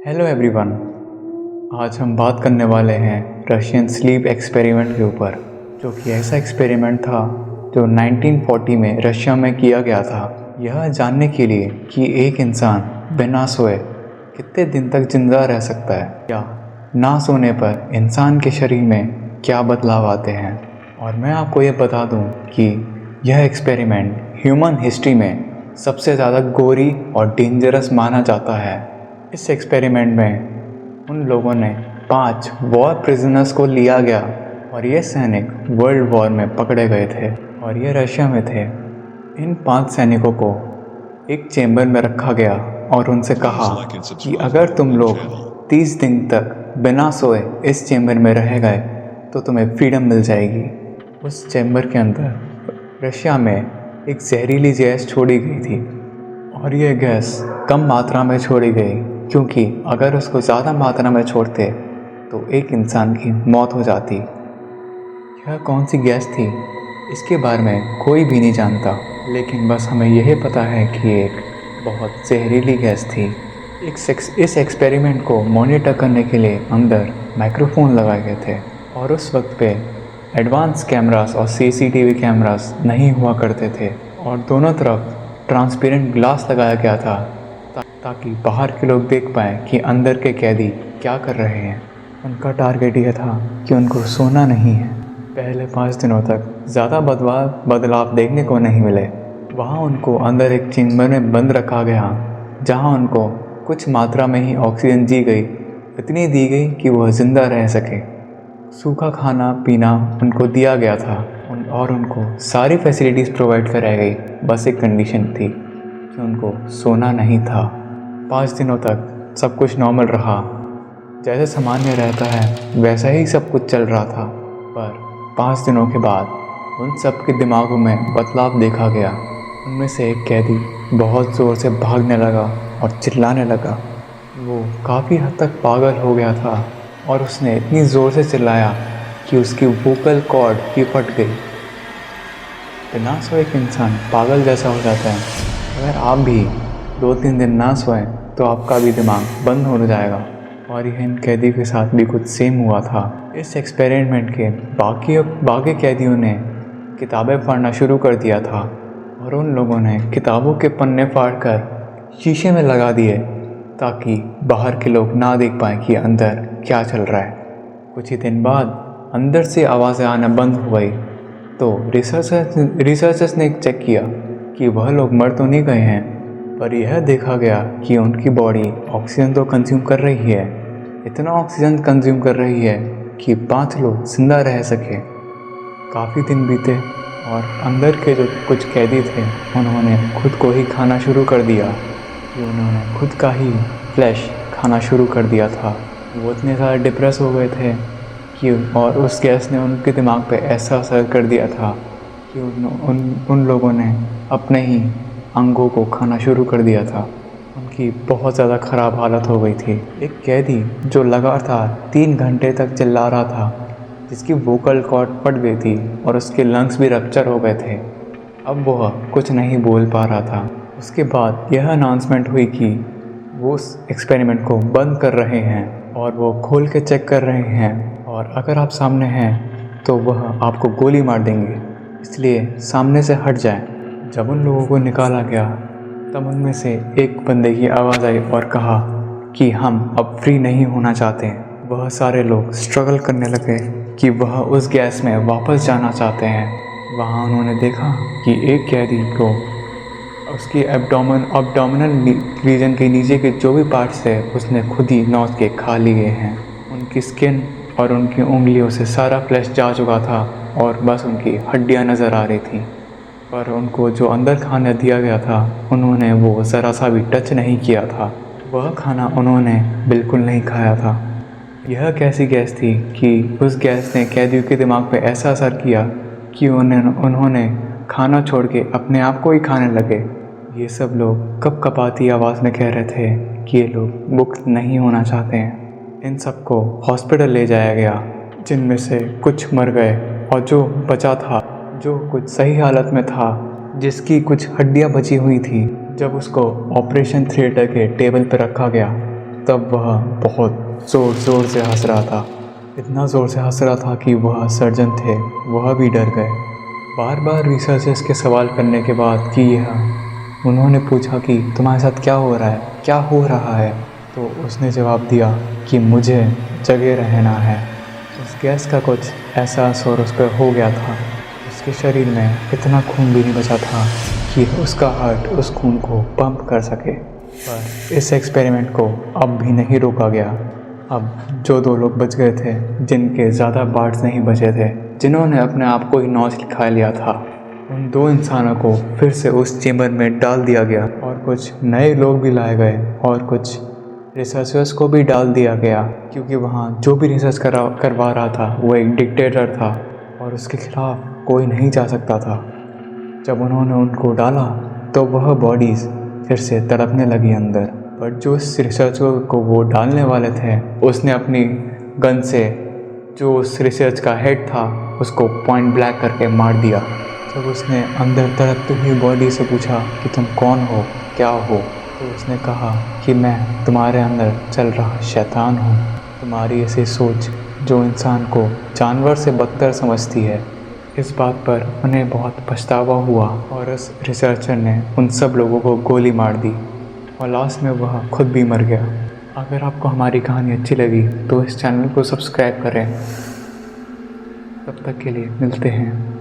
Hello everyone. आज हम बात करने वाले हैं रशियन स्लीप एक्सपेरिमेंट के ऊपर, जो कि ऐसा एक्सपेरिमेंट था जो 1940 में रशिया में किया गया था। यह जानने के लिए कि एक इंसान बिना सोए कितने दिन तक जिंदा रह सकता है या ना सोने पर इंसान के शरीर में क्या बदलाव आते हैं। और मैं आपको ये बता दूं कि यह एक्सपेरिमेंट ह्यूमन हिस्ट्री में सबसे ज़्यादा गोरी और डेंजरस माना जाता है। इस एक्सपेरिमेंट में उन लोगों ने 5 वॉर प्रिजनर्स को लिया गया और ये सैनिक वर्ल्ड वॉर में पकड़े गए थे और ये रशिया में थे। इन 5 सैनिकों को एक चेम्बर में रखा गया और उनसे कहा कि अगर तुम लोग 30 दिन तक बिना सोए इस चेम्बर में रह गए तो तुम्हें फ्रीडम मिल जाएगी। उस चेम्बर के अंदर रशिया में एक जहरीली गैस छोड़ी गई थी और यह गैस कम मात्रा में छोड़ी गई, क्योंकि अगर उसको ज़्यादा मात्रा में छोड़ते तो एक इंसान की मौत हो जाती। यह कौन सी गैस थी इसके बारे में कोई भी नहीं जानता, लेकिन बस हमें यही पता है कि एक बहुत जहरीली गैस थी। इस एक्सपेरिमेंट को मॉनिटर करने के लिए अंदर माइक्रोफोन लगाए गए थे और उस वक्त पे एडवांस कैमरास और सीसीटीवी कैमरास नहीं हुआ करते थे और दोनों तरफ ट्रांसपेरेंट ग्लास लगाया गया था ताकि बाहर के लोग देख पाएँ कि अंदर के कैदी क्या कर रहे हैं। उनका टारगेट यह था कि उनको सोना नहीं है। पहले 5 दिनों तक ज़्यादा बदलाव देखने को नहीं मिले। वहाँ उनको अंदर एक चेम्बर में बंद रखा गया, जहाँ उनको कुछ मात्रा में ही ऑक्सीजन दी गई, इतनी दी गई कि वह ज़िंदा रह सके। सूखा खाना पीना उनको दिया गया था और उनको सारी फैसिलिटीज़ प्रोवाइड कराई गई। बस एक कंडीशन थी कि उनको सोना नहीं था। 5 दिनों तक सब कुछ नॉर्मल रहा, जैसे सामान्य रहता है वैसा ही सब कुछ चल रहा था। पर 5 दिनों के बाद उन सब के दिमागों में बदलाव देखा गया। उनमें से एक कैदी बहुत ज़ोर से भागने लगा और चिल्लाने लगा। वो काफ़ी हद तक पागल हो गया था और उसने इतनी ज़ोर से चिल्लाया कि उसकी वोकल कॉर्ड ही फट गई। बिना सोए एक इंसान पागल जैसा हो जाता है। अगर आप भी 2-3 दिन ना सोएं तो आपका भी दिमाग बंद हो जाएगा और यह इन कैदी के साथ भी कुछ सेम हुआ था। इस एक्सपेरिमेंट के बाकी कैदियों ने किताबें पढ़ना शुरू कर दिया था और उन लोगों ने किताबों के पन्ने फाड़कर शीशे में लगा दिए ताकि बाहर के लोग ना देख पाएँ कि अंदर क्या चल रहा है। कुछ ही दिन बाद अंदर से आवाज़ें आना बंद हो गई तो रिसर्चर्स ने चेक किया कि वह लोग मर तो नहीं गए हैं, पर यह देखा गया कि उनकी बॉडी ऑक्सीजन तो कंज्यूम कर रही है। इतना ऑक्सीजन कंज्यूम कर रही है कि 5 लोग जिंदा रह सके। काफ़ी दिन बीते और अंदर के जो कुछ कैदी थे उन्होंने खुद को ही खाना शुरू कर दिया कि उन्होंने खुद का ही फ्लैश खाना शुरू कर दिया था। वो इतने ज़्यादा डिप्रेस हो गए थे कि और उस गैस ने उनके दिमाग पे ऐसा असर कर दिया था कि उन लोगों ने अपने ही अंगों को खाना शुरू कर दिया था। उनकी बहुत ज़्यादा ख़राब हालत हो गई थी। एक कैदी जो लगातार 3 घंटे तक चिल्ला रहा था, जिसकी वोकल कॉर्ड फट गई थी और उसके लंग्स भी रप्चर हो गए थे, अब वह कुछ नहीं बोल पा रहा था। उसके बाद यह अनाउंसमेंट हुई कि वो उस एक्सपेरिमेंट को बंद कर रहे हैं और वो खोल के चेक कर रहे हैं और अगर आप सामने हैं तो वह आपको गोली मार देंगे, इसलिए सामने से हट जाएं। जब उन लोगों को निकाला गया तब उनमें से एक बंदे की आवाज़ आई और कहा कि हम अब फ्री नहीं होना चाहते। वह सारे लोग स्ट्रगल करने लगे कि वह उस गैस में वापस जाना चाहते हैं। वहाँ उन्होंने देखा कि एक कैदी को उसकी एब्डोमिनल रीजन के नीचे के जो भी पार्ट्स थे उसने खुद ही नोच के खा लिए हैं। उनकी स्किन और उनकी उंगलियों से सारा फ्लैश जा चुका था और बस उनकी हड्डियाँ नज़र आ रही थी। पर उनको जो अंदर खाना दिया गया था उन्होंने वो ज़रा सा भी टच नहीं किया था। वह खाना उन्होंने बिल्कुल नहीं खाया था। यह कैसी गैस थी कि उस गैस ने कैदियों के दिमाग पे ऐसा असर किया कि उन्होंने खाना छोड़ के अपने आप को ही खाने लगे। ये सब लोग कपकपाती आवाज़ में कह रहे थे कि ये लोग मुक्त नहीं होना चाहते हैं। इन सबको हॉस्पिटल ले जाया गया, जिनमें से कुछ मर गए और जो बचा था, जो कुछ सही हालत में था, जिसकी कुछ हड्डियां बची हुई थी, जब उसको ऑपरेशन थिएटर के टेबल पर रखा गया तब वह बहुत ज़ोर ज़ोर से हंस रहा था। इतना ज़ोर से हंस रहा था कि वह सर्जन थे वह भी डर गए। बार बार रिसर्चर्स के सवाल करने के बाद कि यह उन्होंने पूछा कि तुम्हारे साथ क्या हो रहा है, क्या हो रहा है। तो उसने जवाब दिया कि मुझे जगह रहना है। उस गैस का कुछ एहसास और उस पर हो गया था। उसके शरीर में इतना खून भी नहीं बचा था कि उसका हार्ट उस खून को पंप कर सके। पर इस एक्सपेरिमेंट को अब भी नहीं रोका गया। अब जो 2 लोग बच गए थे, जिनके ज़्यादा पार्ट्स नहीं बचे थे, जिन्होंने अपने आप को ही नौच खा लिया था, उन 2 इंसानों को फिर से उस चेम्बर में डाल दिया गया और कुछ नए लोग भी लाए गए और कुछ रिसर्चर्स को भी डाल दिया गया, क्योंकि वहाँ जो भी रिसर्च करवा रहा था वो एक डिक्टेटर था और उसके खिलाफ कोई नहीं जा सकता था। जब उन्होंने उनको डाला तो वह बॉडीज़ फिर से तड़पने लगी अंदर। पर जो उस रिसर्चर को वो डालने वाले थे, उसने अपनी गन से जो उस रिसर्च का हेड था उसको पॉइंट ब्लैंक करके मार दिया। जब उसने अंदर तड़पती हुई बॉडी से पूछा कि तुम कौन हो, क्या हो, तो उसने कहा कि मैं तुम्हारे अंदर चल रहा शैतान हूँ। तुम्हारी ऐसी सोच जो इंसान को जानवर से बदतर समझती है। इस बात पर उन्हें बहुत पछतावा हुआ और उस रिसर्चर ने उन सब लोगों को गोली मार दी और लास्ट में वह खुद भी मर गया। अगर आपको हमारी कहानी अच्छी लगी तो इस चैनल को सब्सक्राइब करें। तब तक के लिए मिलते हैं।